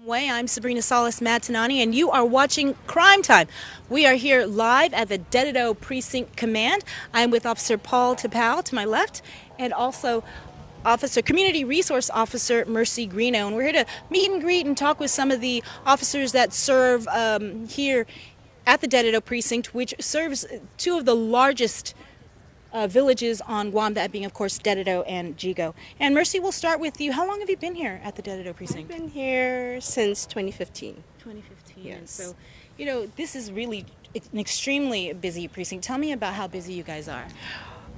Way. I'm Sabrina Salas Matanani, and you are watching Crime Time. We are here live at the Dededo Precinct Command. I'm with Officer Paul Tapau to my left, and also Community Resource Officer Mercy Greeno. And we're here to meet and greet and talk with some of the officers that serve here at the Dededo Precinct, which serves two of the largest villages on Guam, that being, of course, Dededo and Yigo. And Mercy, we'll start with you. How long have you been here at the Dededo I've Precinct? been here since 2015. 2015. And Yes. so, this is really an extremely busy precinct. Tell me about how busy you guys are.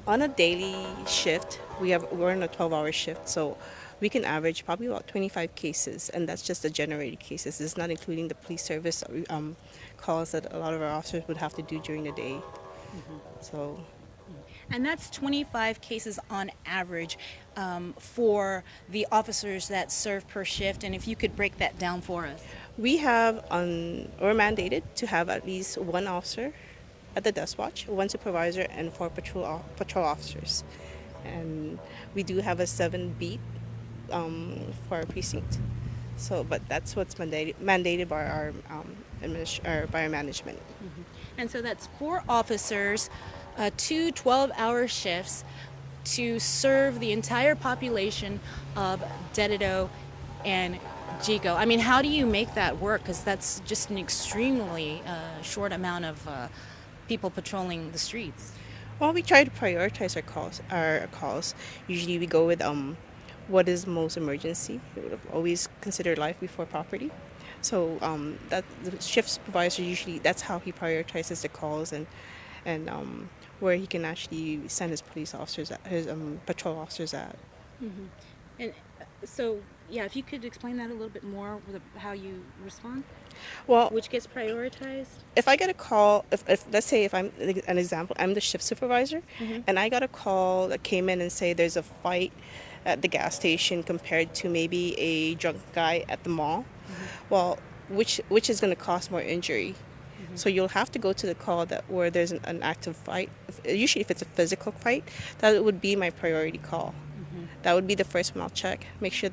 On a daily shift, we're on a 12-hour shift, so we can average probably about 25 cases, and that's just the generated cases. It's not including the police service calls that a lot of our officers would have to do during the day. So And that's 25 cases on average for the officers that serve per shift. And if you could break that down for us. we're mandated to have at least one officer at the desk watch, one supervisor, and four patrol officers. And we do have a 7 beat for our precinct. So, but that's what's mandated by by our management. And so that's four officers, two 12-hour shifts to serve the entire population of Dededo and Yigo. I mean, how do you make that work? Because that's just an extremely short amount of people patrolling the streets. Well, we try to prioritize our calls. Usually, we go with what is most emergency. We would always consider life before property. So that the shift supervisor usually that's how he prioritizes the calls and where he can actually send his police officers, his patrol officers at. And so, yeah, if you could explain that a little bit more with how you respond, Well, which gets prioritized. if I get a call, if let's say if I'm an example, I'm the shift supervisor, and I got a call that came in and say there's a fight at the gas station compared to maybe a drunk guy at the mall. Well, which is going to cause more injury? So you'll have to go to the call that where there's an active fight. Usually, if it's a physical fight, that would be my priority call. That would be the first one I'll check. Make sure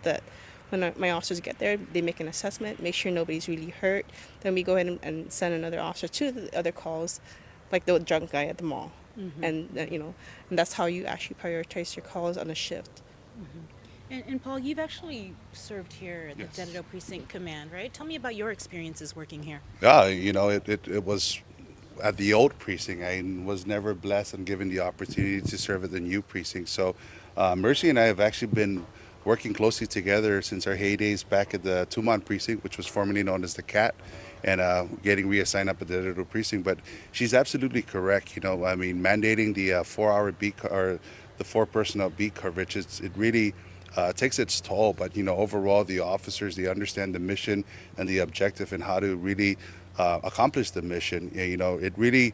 that when my officers get there, they make an assessment, make sure nobody's really hurt. Then we go ahead and send another officer to the other calls, like the drunk guy at the mall. And that's how you actually prioritize your calls on a shift. And Paul, you've actually served here at the Yes. Dededo Precinct Command, right? Tell me about your experiences working here. Yeah, it was at the old precinct. I was never blessed and given the opportunity to serve at the new precinct. So Mercy and I have actually been working closely together since our heydays back at the Tumon precinct, which was formerly known as the CAT, and getting reassigned up at the Dededo precinct. But she's absolutely correct. I mean, mandating the 4-hour beat or the 4 personnel beat coverage, it really takes its toll. But overall, the officers, they understand the mission and the objective and how to really accomplish the mission. It really,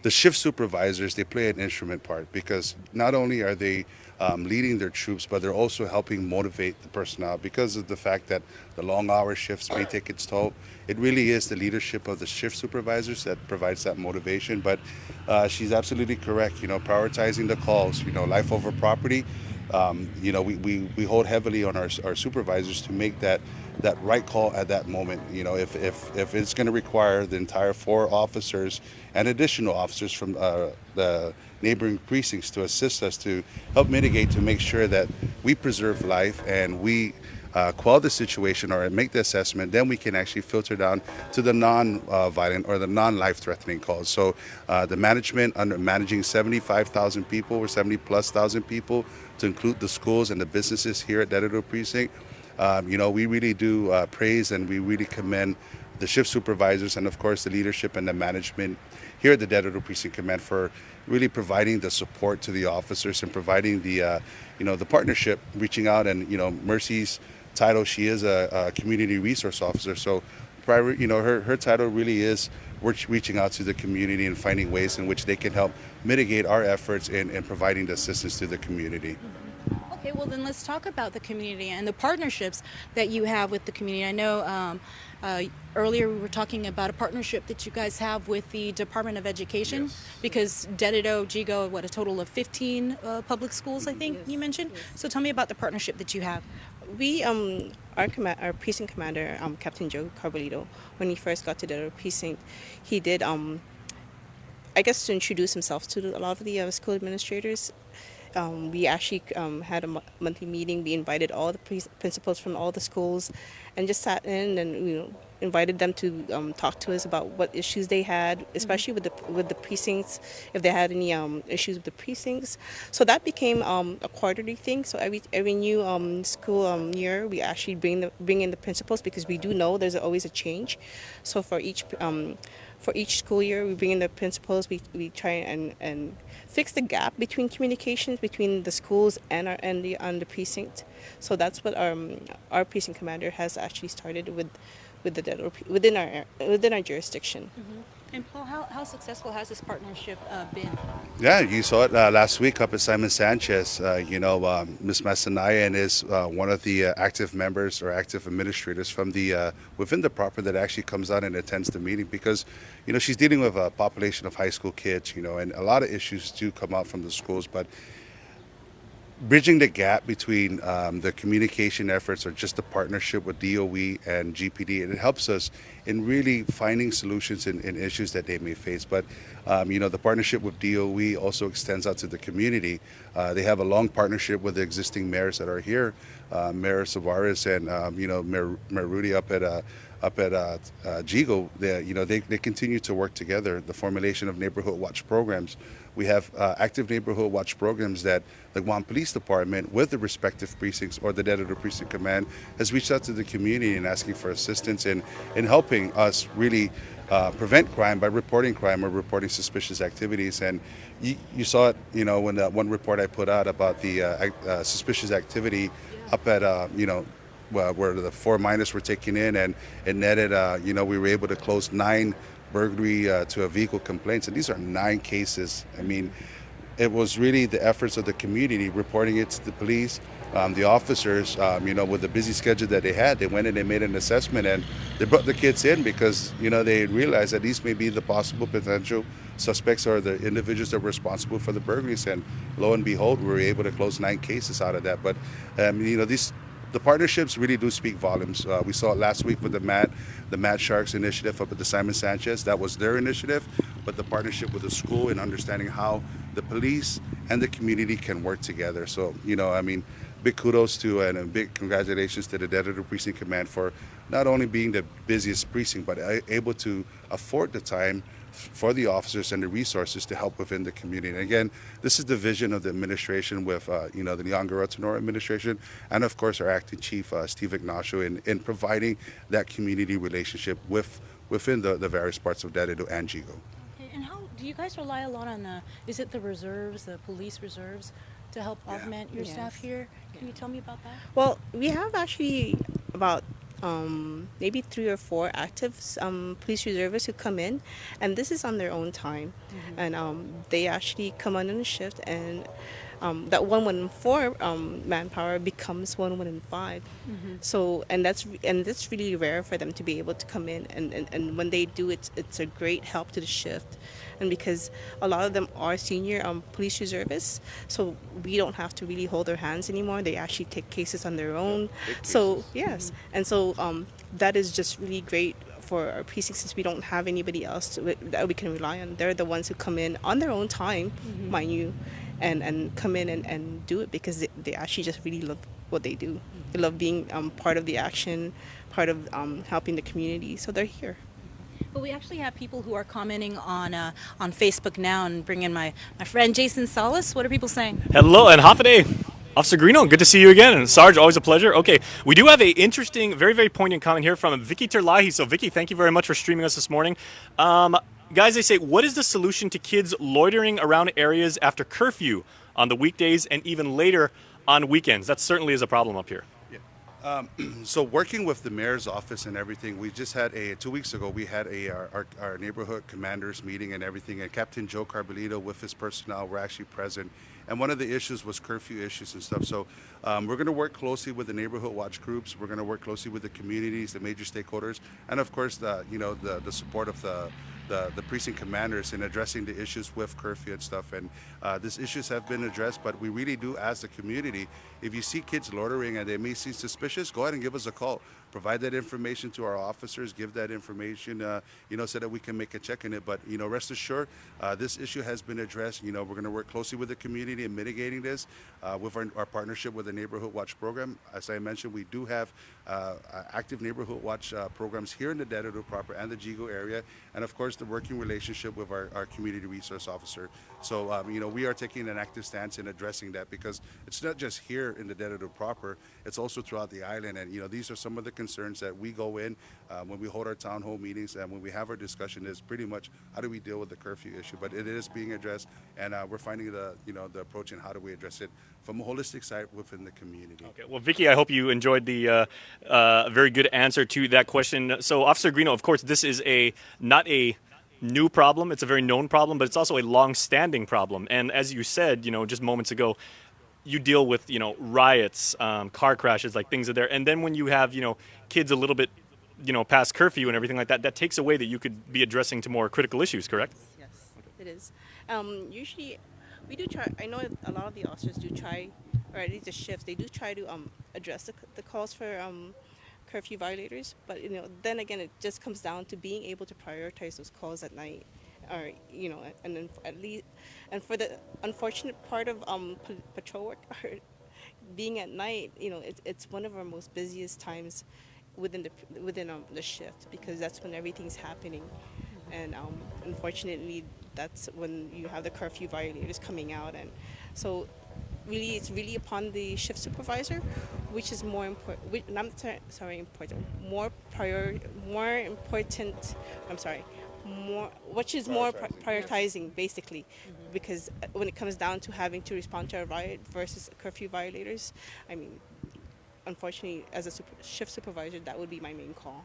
the shift supervisors, they play an instrument part because not only are they leading their troops, but they're also helping motivate the personnel because of the fact that the long hour shifts may take its toll. It really is the leadership of the shift supervisors that provides that motivation. But she's absolutely correct. Prioritizing the calls, life over property. We hold heavily on our supervisors to make that right call at that moment. If it's going to require the entire 4 officers and additional officers from the neighboring precincts to assist us to help mitigate, to make sure that we preserve life and we quell the situation or make the assessment, then we can actually filter down to the non-violent or the non-life-threatening calls. So the management, under managing 75,000 people or 70+ thousand people, to include the schools and the businesses here at Dededo Precinct, we really do praise and we really commend the shift supervisors and, of course, the leadership and the management here at the Dededo Precinct Command for really providing the support to the officers and providing the partnership, reaching out. And Mercy's title, she is a community resource officer, so her title really is reaching out to the community and finding ways in which they can help mitigate our efforts in providing the assistance to the community. Okay, well then let's talk about the community and the partnerships that you have with the community. I know earlier we were talking about a partnership that you guys have with the Department of Education, Yes. because Dededo, Yigo, a total of 15 public schools, I think you mentioned. So tell me about the partnership that you have. We our precinct commander, Captain Joe Carbolito, when he first got to the precinct, he did I guess to introduce himself to a lot of the school administrators. We actually had a monthly meeting. We invited all the principals from all the schools, and just sat in and invited them to talk to us about what issues they had, especially with the precincts, if they had any issues with the precincts. So that became a quarterly thing. So every new school year, we actually bring in the principals, because we do know there's always a change. So for each school year, we bring in the principals. We try and fix the gap between communications between the schools and the precinct. So that's what our precinct commander has actually started with the within our jurisdiction. And Paul, how successful has this partnership been? Yeah, you saw it last week up at Simon Sanchez. Ms. Masanayan is one of the active members or active administrators from the within the proper that actually comes out and attends the meeting, because she's dealing with a population of high school kids, and a lot of issues do come out from the schools, but bridging the gap between the communication efforts or just the partnership with DOE and GPD, and it helps us in really finding solutions in issues that they may face. But the partnership with DOE also extends out to the community. They have a long partnership with the existing mayors that are here, Mayor Savares and Mayor Rudy up at Yigo. They continue to work together. The formulation of neighborhood watch programs. We have active neighborhood watch programs that the Guam Police Department, with the respective precincts or the Dededo Precinct Command, has reached out to the community and asking for assistance in helping us really prevent crime by reporting crime or reporting suspicious activities. And you saw it, when that one report I put out about the suspicious activity up at where the 4 minors were taken in, and it netted, we were able to close 9 burglary to a vehicle complaints, and these are 9 cases. I mean, it was really the efforts of the community reporting it to the police, the officers, with the busy schedule that they had. They went and they made an assessment, and they brought the kids in because, they realized that these may be the possible potential suspects or the individuals that were responsible for the burglaries. And lo and behold, we were able to close 9 cases out of that. But, the partnerships really do speak volumes. We saw it last week with the Mad Sharks initiative up at the Simon Sanchez. That was their initiative, but the partnership with the school and understanding how the police and the community can work together. So, big kudos to and a big congratulations to the Dededo Precinct Command for not only being the busiest precinct, but able to afford the time for the officers and the resources to help within the community. And again, this is the vision of the administration with, the Nyong'o Tenor administration, and of course our acting chief, Steve Ignacio, in providing that community relationship within the various parts of Dededo and Yigo. Okay, and how do you guys rely a lot on, is it the reserves, the police reserves, to help augment your staff Yes. here? Can you tell me about that? Well, we have actually about maybe 3 or 4 active police reservists who come in, and this is on their own time, and they actually come on a shift, and that 114 manpower becomes 115. So that's really rare for them to be able to come in, and when they do, it's a great help to the shift. And because a lot of them are senior police reservists, so we don't have to really hold their hands anymore. They actually take cases on their own. So yes, and so that is just really great for our precinct, since we don't have anybody else that we can rely on. They're the ones who come in on their own time, mind you, and come in and do it, because they actually just really love what they do. They love being part of the action, part of helping the community. So they're here. But we actually have people who are commenting on Facebook now, and bring in my friend Jason Salas. What are people saying? Hello and half a day. Officer Greeno, good to see you again. And Sarge, always a pleasure. Okay, we do have a interesting, very, very poignant comment here from Vicky Terlahi. So Vicky, thank you very much for streaming us this morning. Guys, they say, what is the solution to kids loitering around areas after curfew on the weekdays and even later on weekends? That certainly is a problem up here. So working with the mayor's office and everything, we just had 2 weeks ago, we had our neighborhood commanders meeting and everything, and Captain Joe Carbolito with his personnel were actually present. And one of the issues was curfew issues and stuff. So we're going to work closely with the neighborhood watch groups. We're going to work closely with the communities, the major stakeholders, and of course the support of the the precinct commanders in addressing the issues with curfew and stuff. And these issues have been addressed, but we really do ask the community, if you see kids loitering and they may seem suspicious, go ahead and give us a call. Provide that information to our officers, give that information, so that we can make a check in it. But, rest assured, this issue has been addressed. We're going to work closely with the community in mitigating this with our partnership with the Neighborhood Watch program. As I mentioned, we do have active Neighborhood Watch programs here in the Dededo proper and the Yigo area, and of course the working relationship with our community resource officer. So we are taking an active stance in addressing that, because it's not just here in the Dededo proper, it's also throughout the island. And these are some of the concerns that we go in when we hold our town hall meetings and when we have our discussion, is pretty much how do we deal with the curfew issue. But it is being addressed, and we're finding the approach and how do we address it from a holistic side within the community. Okay. Well, Vicky, I hope you enjoyed the very good answer to that question. So, Officer Greeno, of course, this is not a new problem. It's a very known problem, but it's also a long-standing problem. And as you said, just moments ago, you deal with, riots, car crashes, like things are there. And then when you have, kids a little bit, past curfew and everything like that, that takes away that you could be addressing to more critical issues, correct? Yes, it is. Usually, we do try. I know a lot of the officers do try, or at least the shifts, they do try to address the calls for curfew violators. But then again, it just comes down to being able to prioritize those calls at night, or and then at least, and for the unfortunate part of patrol work, or being at night, it's one of our most busiest times within the shift, because that's when everything's happening, and unfortunately that's when you have the curfew violators coming out. And so really it's really upon the shift supervisor, which is more important, prioritizing basically, because when it comes down to having to respond to a riot versus curfew violators, I mean, unfortunately, as a shift supervisor, that would be my main call.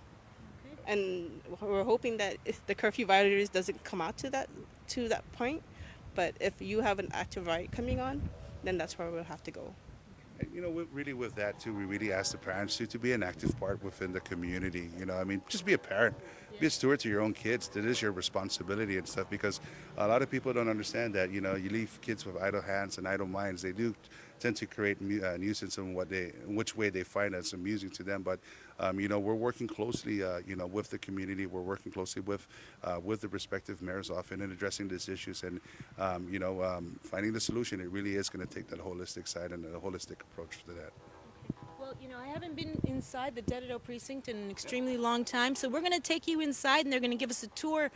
And we're hoping that if the curfew violators doesn't come out to that point, but if you have an active riot coming on, then that's where we'll have to go. And, really with that too, we really ask the parents to be an active part within the community. Just be a parent, be a steward to your own kids. That is your responsibility and stuff, because a lot of people don't understand that, you leave kids with idle hands and idle minds. They do tend to create nuisance in which way they find it's amusing to them. But we're working closely, with the community. We're working closely with the respective mayor's office in addressing these issues, and finding the solution. It really is going to take that holistic side and a holistic approach to that. Well, I haven't been inside the Dededo Precinct in an extremely long time, so we're going to take you inside, and they're going to give us a tour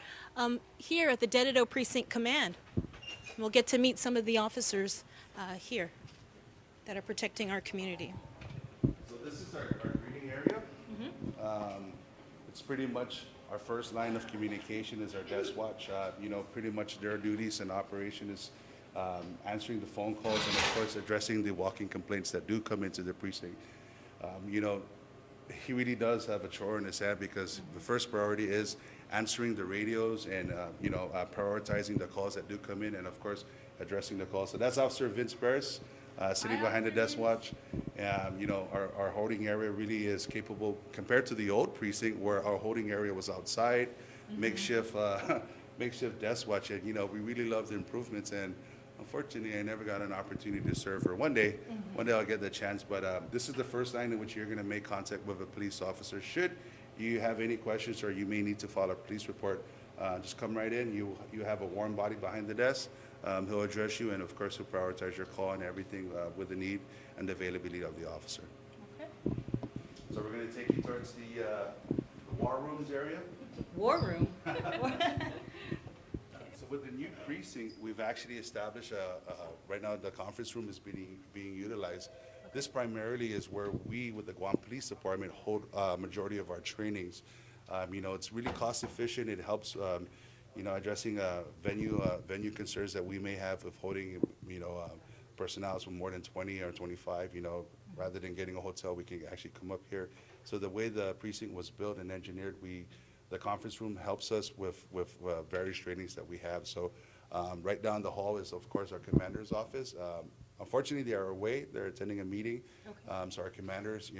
here at the Dededo Precinct Command. We'll get to meet some of the officers here that are protecting our community. So this is our greeting area. It's pretty much our first line of communication is our desk watch. Pretty much their duties and operation is answering the phone calls and of course addressing the walking complaints that do come into the precinct. He really does have a chore in his hand, because the first priority is answering the radios and prioritizing the calls that do come in, and of course addressing the calls. So that's Officer Vince Paris, sitting behind the desk watch. Our holding area really is capable compared to the old precinct, where our holding area was outside, makeshift desk watch. And we really love the improvements, and unfortunately I never got an opportunity to serve her. One day I'll get the chance. But this is the first line in which you're going to make contact with a police officer. Should you have any questions or you may need to file a police report, just come right in. You have a warm body behind the desk. He'll address you, and of course he'll prioritize your call and everything with the need and the availability of the officer. Okay. So we're going to take you towards the war rooms area. War room. So with the new precinct, we've actually established right now the conference room is being utilized. This primarily is where we, with the Guam Police Department, hold majority of our trainings. It's really cost efficient. It helps addressing venue concerns that we may have of holding, personnel with more than 20 or 25, rather than getting a hotel, we can actually come up here. So the way the precinct was built and engineered, the conference room helps us with various trainings that we have. So right down the hall is, of course, our commander's office. Unfortunately, they are away. They're attending a meeting. Okay. So our commanders,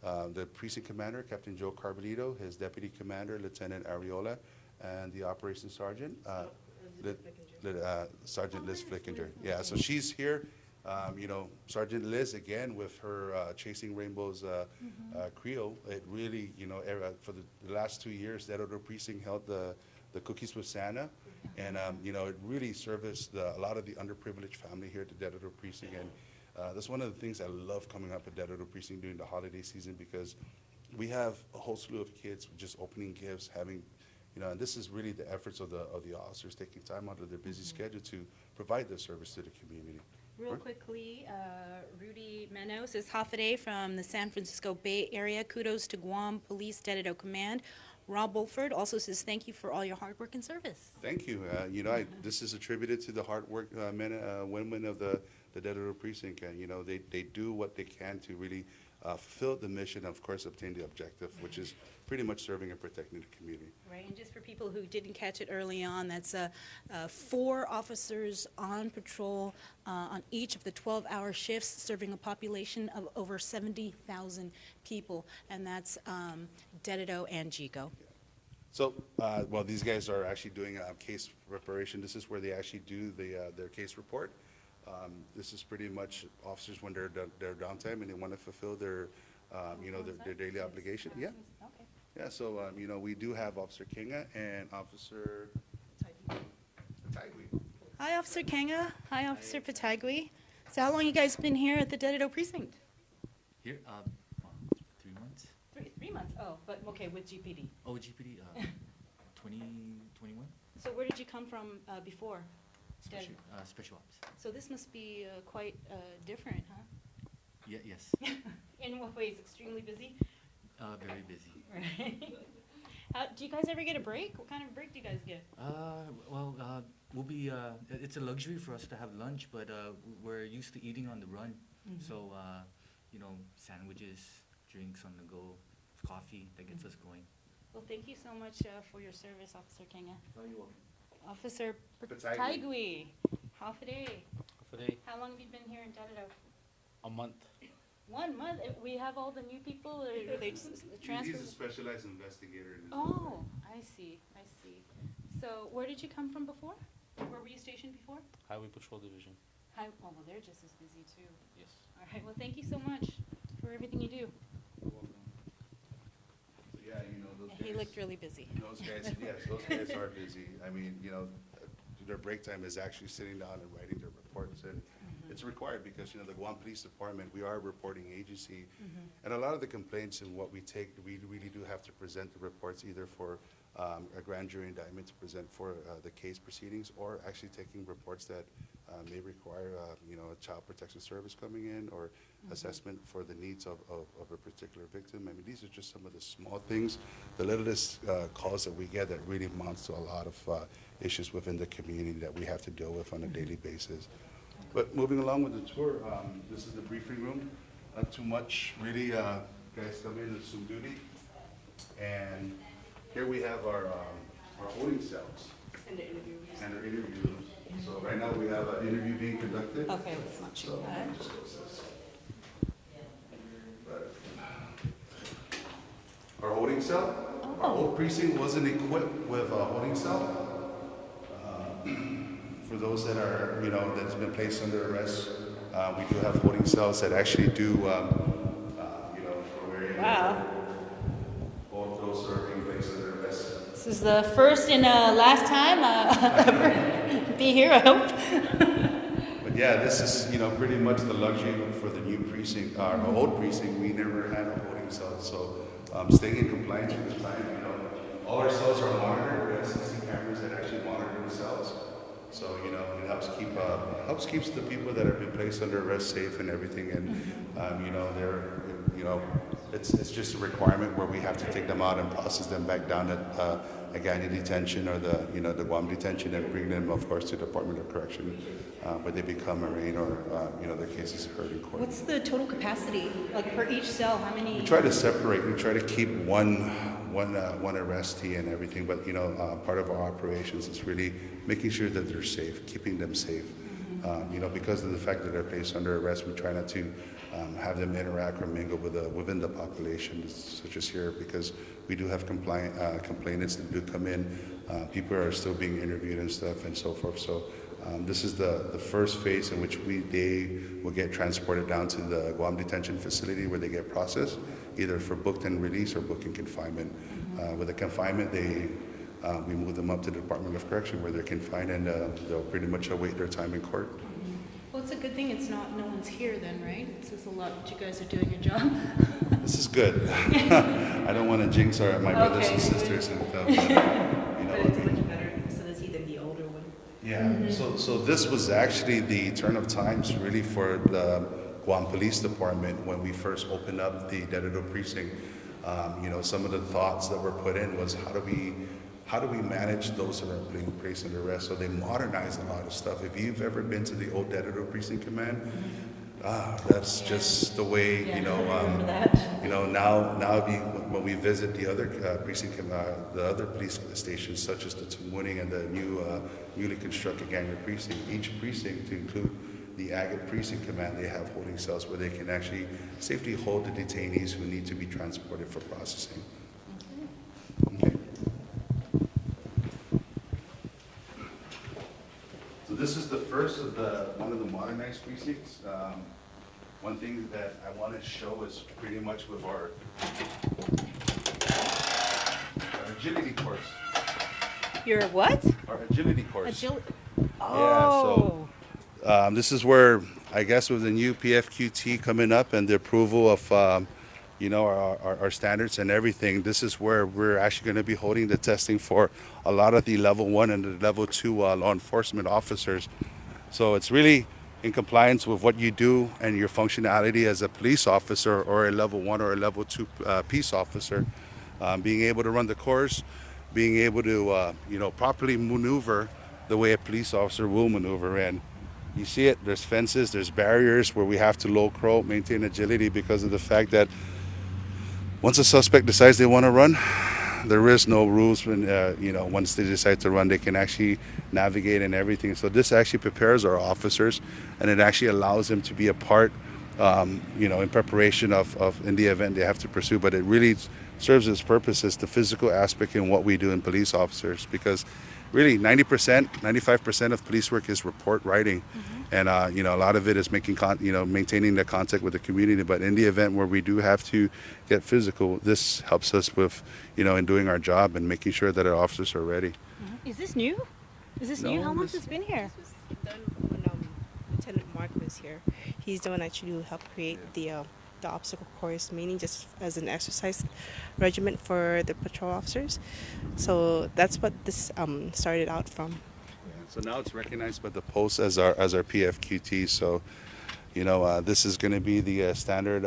the precinct commander, Captain Joe Carbolito, his deputy commander, Lieutenant Ariola, and the operations sergeant, Sergeant Liz Flickinger. Yeah, so she's here. Sergeant Liz, again, with her Chasing Rainbows Creole, it really, for the last 2 years, Dededo Precinct held the Cookies with Santa. And, it really serviced a lot of the underprivileged family here at the Dededo Precinct. And that's one of the things I love coming up at Dededo Precinct during the holiday season, because we have a whole slew of kids just opening gifts, having, and this is really the efforts of the officers taking time out of their busy schedule to provide this service to the community. Real quickly, Rudy Meno says, Hafaday from the San Francisco Bay Area. Kudos to Guam Police Dededo Command. Rob Wolford also says, thank you for all your hard work and service. Thank you. This is attributed to the hard work women of the Dededo Precinct. They do what they can to really fulfill the mission, of course, obtain the objective, which is pretty much serving and protecting the community. Right, and just for people who didn't catch it early on, that's 4 officers on patrol on each of the 12-hour shifts, serving a population of over 70,000 people, and that's Dededo and Yigo. So, these guys are actually doing case preparation. This is where they actually do their case report. This is pretty much officers when they're downtime and they want to fulfill their daily obligation. Yeah. Okay. Yeah. So, we do have Officer Kinga and Officer Patagui. Hi, Officer Kanga. Hi, Officer Patagui. So how long you guys been here at the Dededo Precinct? Here, 3 months. 3 months. Oh, but okay, with GPD. Oh, GPD, 2021. So where did you come from before? Special ops. So this must be quite different, huh? Yeah, yes. In what ways? Extremely busy? Very busy. Right. Do you guys ever get a break? What kind of break do you guys get? We'll be, it's a luxury for us to have lunch, but we're used to eating on the run. So, sandwiches, drinks on the go, coffee, that gets us going. Well, thank you so much for your service, Officer Kanga. Oh, you're welcome. Officer Patagui. Patagui. Hafaday. Today, How long have you been here in Dededo? a month. 1 month. We have all the new people, or they transfer? He's a specialized investigator. In this Oh, I see. I see. So where did you come from before? Where were you stationed before? Highway Patrol Division. Hi. Oh, well, they're just as busy too. Yes. All right. Well, thank you so much for everything you do. You're welcome. So, yeah, those He guys. looked really busy. Those guys, yes, those guys are busy. I mean, their break time is actually sitting down and writing their reports, and it's required because, the Guam Police Department, we are a reporting agency, and a lot of the complaints and what we take, we really do have to present the reports either for a grand jury indictment to present for the case proceedings, or actually taking reports that may require, a child protection service coming in, or assessment for the needs of a particular victim. I mean, these are just some of the small things, the littlest calls that we get that really amounts to a lot of issues within the community that we have to deal with on a daily basis. But moving along with the tour, this is the briefing room. Not too much, really. Guys come in and assume duty, and here we have our holding cells And the interview. and our interview rooms. So right now we have an interview being conducted. Okay, let's not So shoot that. let me just close this. But our holding cell, our old precinct wasn't equipped with a holding cell. For those that are, that's been placed under arrest, we do have holding cells that actually do, for where Wow. both those are being placed under arrest. This is the first and last time be here, I hope. But yeah, this is, pretty much the luxury for the new precinct. Our old precinct, we never had a holding cell. So staying in compliance with the time, all our cells are monitored. We have 60 cameras that actually monitor the cells. So, it helps keeps the people that have been placed under arrest safe and everything. And, it's just a requirement where we have to take them out and process them back down at Agani detention or the Guam detention, and bring them, of course, to the Department of Correction, where they become arraigned or, their cases heard in court. What's the total capacity, like per each cell? How many? We try to separate. We try to keep one arrestee and everything. But part of our operations is really making sure that they're safe, keeping them safe. Because of the fact that they're placed under arrest, we try not to have them interact or mingle within the population, such as here, because we do have complainants that do come in People are still being interviewed and stuff and so forth. So this is the first phase in which they will get transported down to the Guam detention facility where they get processed, either for booked and release or booked and confinement. With the confinement, we move them up to the Department of Correction where they're confined, and they'll pretty much await their time in court. Well, it's a good thing it's not, no one's here then, right? It says a lot that you guys are doing your job. This is good. I don't want to jinx my brothers and sisters and stuff. But, But it's much better facility than the older one. Yeah, so this was actually the turn of times really for the Guam Police Department when we first opened up the Dededo Precinct. Some of the thoughts that were put in was how do we manage those that are being placed under arrest? So they modernized a lot of stuff. If you've ever been to the old Dededo Precinct Command, that's just the way, now when we visit the other the other police stations, such as the Tumuning and the newly constructed Ganger Precinct, each precinct, to include the Agate Precinct Command, they have holding cells where they can actually safely hold the detainees who need to be transported for processing. Okay. So this is the first of one of the modernized precincts. One thing that I want to show is pretty much with our agility course. Your what? Our agility course. Oh. This is where, I guess, with the new PFQT coming up and the approval of, our standards and everything, this is where we're actually going to be holding the testing for a lot of the level 1 and the level 2 law enforcement officers. So it's really in compliance with what you do and your functionality as a police officer or a level 1 or a level 2 peace officer. Being able to run the course, being able to, properly maneuver the way a police officer will maneuver. And you see it, there's fences, there's barriers where we have to low crawl, maintain agility because of the fact that once a suspect decides they want to run, there is no rules when, once they decide to run, they can actually navigate and everything. So this actually prepares our officers, and it actually allows them to be a part, in preparation of in the event they have to pursue. But it really serves its purpose as the physical aspect in what we do in police officers, because really 95% of police work is report writing. And a lot of it is maintaining the contact with the community. But in the event where we do have to get physical, this helps us with in doing our job and making sure that our officers are ready. Is this new? Is this new? How long has this been here? This was done when Lieutenant Mark was here. He's the one actually who helped create the obstacle course, mainly just as an exercise regimen for the patrol officers. So that's what this started out from. So now it's recognized by the post as our PFQT. So, this is going to be the standard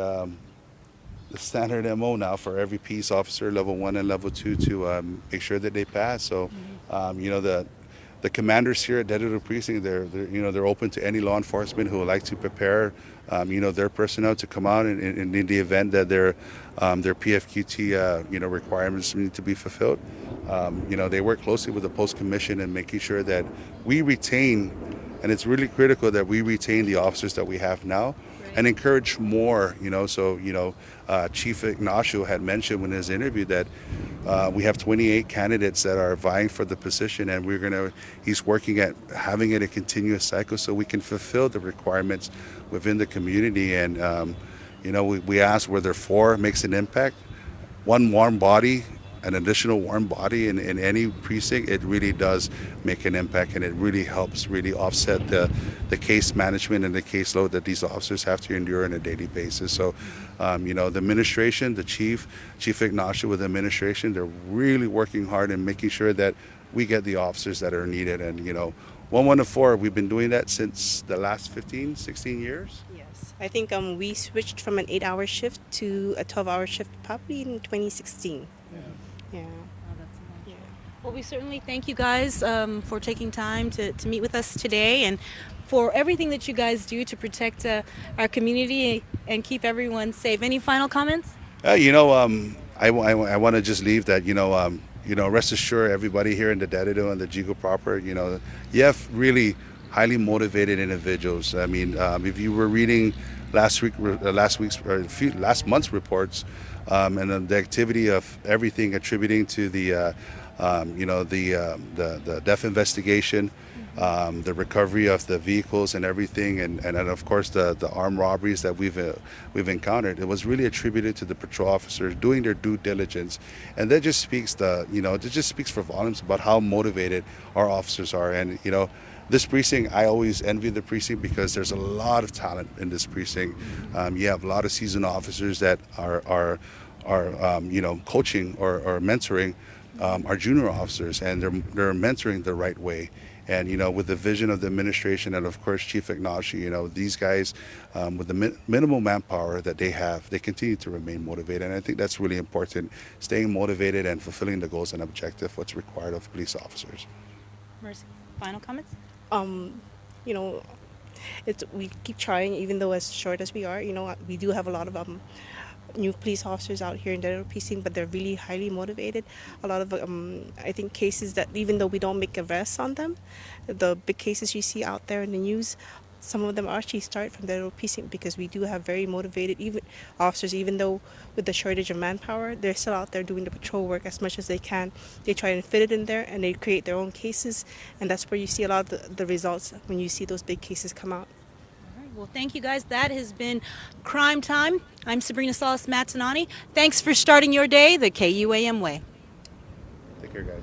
MO now for every peace officer, level 1 and level 2, to make sure that they pass. So, the commanders here at Dededo Precinct, they're open to any law enforcement who would like to prepare, their personnel to come out in the event that their PFQT, requirements need to be fulfilled. They work closely with the post commission and making sure that we retain, and it's really critical that we retain the officers that we have now and encourage more. Chief Ignacio had mentioned in his interview that we have 28 candidates that are vying for the position, and he's working at having it a continuous cycle so we can fulfill the requirements within the community. And we asked whether 4 makes an impact. One warm body, an additional warm body in any precinct, it really does make an impact, and it really helps really offset the case management and the caseload that these officers have to endure on a daily basis. So, the administration, the Chief Ignacio with the administration, they're really working hard and making sure that we get the officers that are needed. And, 1 to 4, we've been doing that since the last 15, 16 years. Yes, I think we switched from an 8-hour shift to a 12-hour shift probably in 2016. Yeah. Yeah. Well, we certainly thank you guys for taking time to meet with us today, and for everything that you guys do to protect our community and keep everyone safe. Any final comments? I want to just leave that, rest assured, everybody here in the Dededo and the Yigo proper, you have really highly motivated individuals. I mean, if you were reading last month's reports, and the activity of everything attributing to the The death investigation, the recovery of the vehicles and everything, and of course the armed robberies that we've encountered. It was really attributed to the patrol officers doing their due diligence, and that just speaks it just speaks for volumes about how motivated our officers are. And this precinct, I always envy the precinct because there's a lot of talent in this precinct. You have a lot of seasoned officers that are coaching or mentoring our junior officers, and they're mentoring the right way. And with the vision of the administration and of course Chief Ignacio, these guys with the minimal manpower that they have, they continue to remain motivated. And I think that's really important, staying motivated and fulfilling the goals and objective what's required of police officers. Mercy, final comments? You know, we keep trying, even though as short as we are. We do have a lot of new police officers out here in Dededo Precinct, but they're really highly motivated. A lot of I think cases that even though we don't make arrests on them, the big cases you see out there in the news, some of them actually start from Dededo Precinct because we do have very motivated officers. Even though with the shortage of manpower, they're still out there doing the patrol work as much as they can. They try and fit it in there, and they create their own cases, and that's where you see a lot of the results when you see those big cases come out. Well, thank you guys. That has been Crime Time. I'm Sabrina Salas Matanani. Thanks for starting your day the KUAM way. Take care, guys.